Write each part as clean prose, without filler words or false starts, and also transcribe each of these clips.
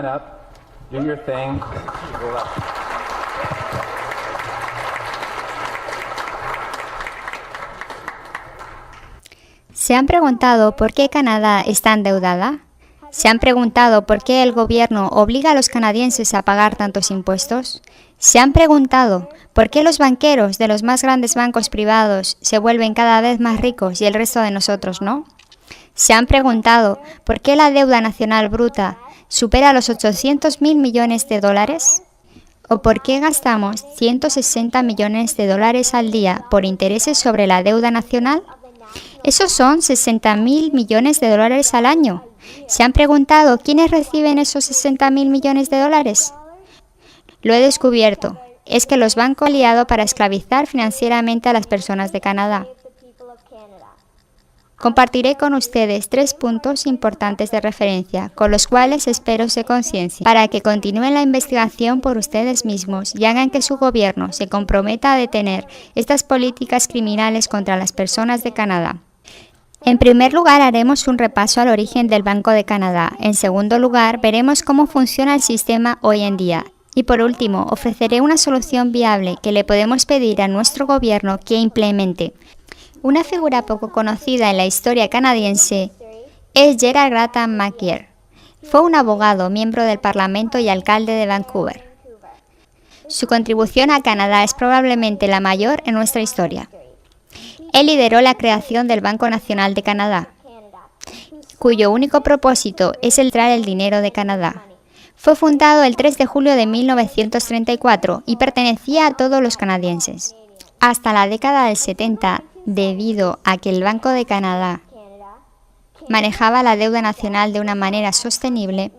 up, do your thing. ¿Se han preguntado por qué Canadá está endeudada? ¿Se han preguntado por qué el gobierno obliga a los canadienses a pagar tantos impuestos? ¿Se han preguntado por qué los banqueros de los más grandes bancos privados se vuelven cada vez más ricos y el resto de nosotros no? ¿Se han preguntado por qué la deuda nacional bruta supera los 800.000 millones de dólares? ¿O por qué gastamos 160 millones de dólares al día por intereses sobre la deuda nacional? Esos son 60.000 millones de dólares al año. ¿Se han preguntado quiénes reciben esos 60.000 millones de dólares? Lo he descubierto. Es que los bancos han aliado para esclavizar financieramente a las personas de Canadá. Compartiré con ustedes 3 puntos importantes de referencia, con los cuales espero se conciencien, para que continúen la investigación por ustedes mismos y hagan que su gobierno se comprometa a detener estas políticas criminales contra las personas de Canadá. En primer lugar, haremos un repaso al origen del Banco de Canadá. En segundo lugar, veremos cómo funciona el sistema hoy en día. Y por último, ofreceré una solución viable que le podemos pedir a nuestro gobierno que implemente. Una figura poco conocida en la historia canadiense es Gerald Graham McGirr. Fue un abogado, miembro del Parlamento y alcalde de Vancouver. Su contribución a Canadá es probablemente la mayor en nuestra historia. Él lideró la creación del Banco Nacional de Canadá, cuyo único propósito es el traer el dinero de Canadá. Fue fundado el 3 de julio de 1934 y pertenecía a todos los canadienses. Hasta la década del 70, debido a que el Banco de Canadá manejaba la deuda nacional de una manera sostenible,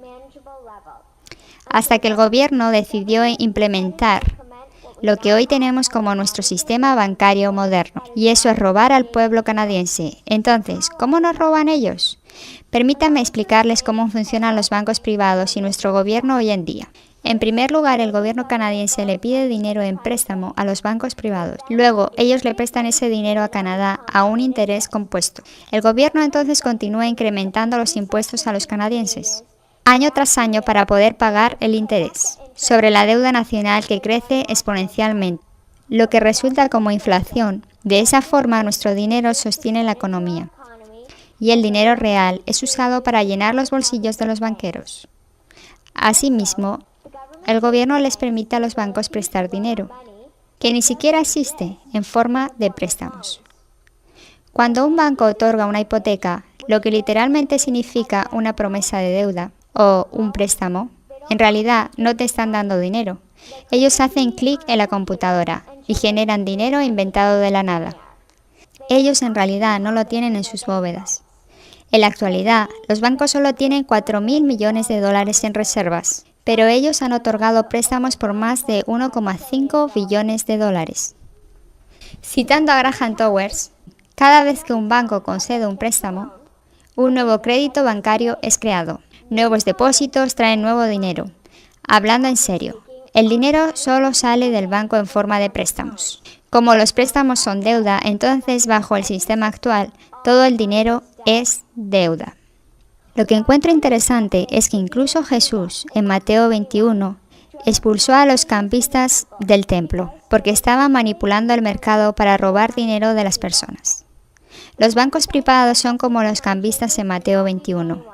hasta que el gobierno decidió implementar lo que hoy tenemos como nuestro sistema bancario moderno, y eso es robar al pueblo canadiense. Entonces, ¿cómo nos roban ellos? Permítanme explicarles cómo funcionan los bancos privados y nuestro gobierno hoy en día. En primer lugar, el gobierno canadiense le pide dinero en préstamo a los bancos privados. Luego, ellos le prestan ese dinero a Canadá a un interés compuesto. El gobierno entonces continúa incrementando los impuestos a los canadienses, año tras año, para poder pagar el interés sobre la deuda nacional que crece exponencialmente, lo que resulta como inflación. De esa forma, nuestro dinero sostiene la economía, y el dinero real es usado para llenar los bolsillos de los banqueros. Asimismo, el gobierno les permite a los bancos prestar dinero, que ni siquiera existe, en forma de préstamos. Cuando un banco otorga una hipoteca, lo que literalmente significa una promesa de deuda o un préstamo, en realidad no te están dando dinero. Ellos hacen clic en la computadora y generan dinero inventado de la nada. Ellos en realidad no lo tienen en sus bóvedas. En la actualidad, los bancos solo tienen 4.000 millones de dólares en reservas, pero ellos han otorgado préstamos por más de 1,5 billones de dólares. Citando a Graham Towers, cada vez que un banco concede un préstamo, un nuevo crédito bancario es creado. Nuevos depósitos traen nuevo dinero. Hablando en serio, el dinero solo sale del banco en forma de préstamos. Como los préstamos son deuda, entonces bajo el sistema actual, todo el dinero es deuda. Lo que encuentro interesante es que incluso Jesús, en Mateo 21, expulsó a los cambistas del templo, porque estaban manipulando el mercado para robar dinero de las personas. Los bancos privados son como los cambistas en Mateo 21.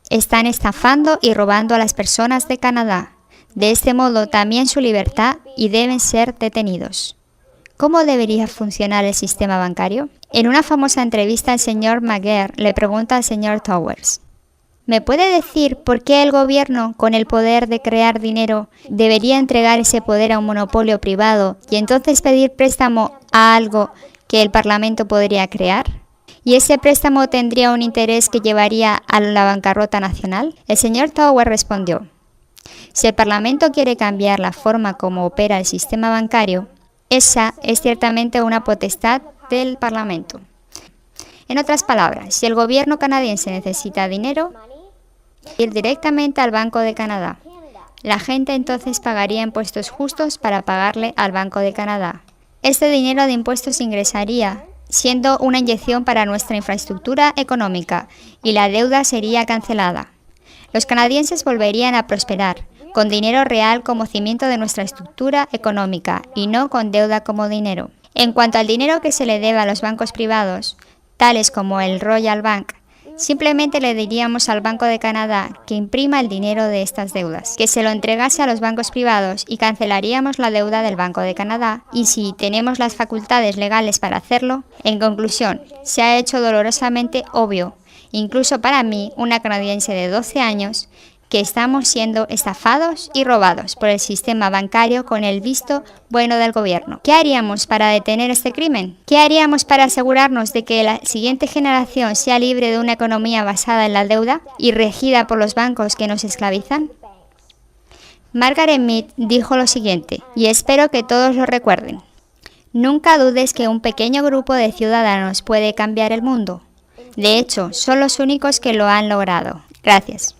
Están estafando y robando a las personas de Canadá. De este modo también su libertad, y deben ser detenidos. ¿Cómo debería funcionar el sistema bancario? En una famosa entrevista, el señor McGirr le pregunta al señor Towers: ¿me puede decir por qué el gobierno, con el poder de crear dinero, debería entregar ese poder a un monopolio privado y entonces pedir préstamo a algo que el Parlamento podría crear? ¿Y ese préstamo tendría un interés que llevaría a la bancarrota nacional? El señor Towers respondió: si el Parlamento quiere cambiar la forma como opera el sistema bancario, esa es ciertamente una potestad del Parlamento. En otras palabras, si el gobierno canadiense necesita dinero, ir directamente al Banco de Canadá. La gente entonces pagaría impuestos justos para pagarle al Banco de Canadá. Este dinero de impuestos ingresaría, siendo una inyección para nuestra infraestructura económica, y la deuda sería cancelada. Los canadienses volverían a prosperar, con dinero real como cimiento de nuestra estructura económica y no con deuda como dinero. En cuanto al dinero que se le debe a los bancos privados, tales como el Royal Bank, simplemente le diríamos al Banco de Canadá que imprima el dinero de estas deudas, que se lo entregase a los bancos privados y cancelaríamos la deuda del Banco de Canadá, y si tenemos las facultades legales para hacerlo. En conclusión, se ha hecho dolorosamente obvio, incluso para mí, una canadiense de 12 años, que estamos siendo estafados y robados por el sistema bancario con el visto bueno del gobierno. ¿Qué haríamos para detener este crimen? ¿Qué haríamos para asegurarnos de que la siguiente generación sea libre de una economía basada en la deuda y regida por los bancos que nos esclavizan? Margaret Mead dijo lo siguiente, y espero que todos lo recuerden: nunca dudes que un pequeño grupo de ciudadanos puede cambiar el mundo. De hecho, son los únicos que lo han logrado. Gracias.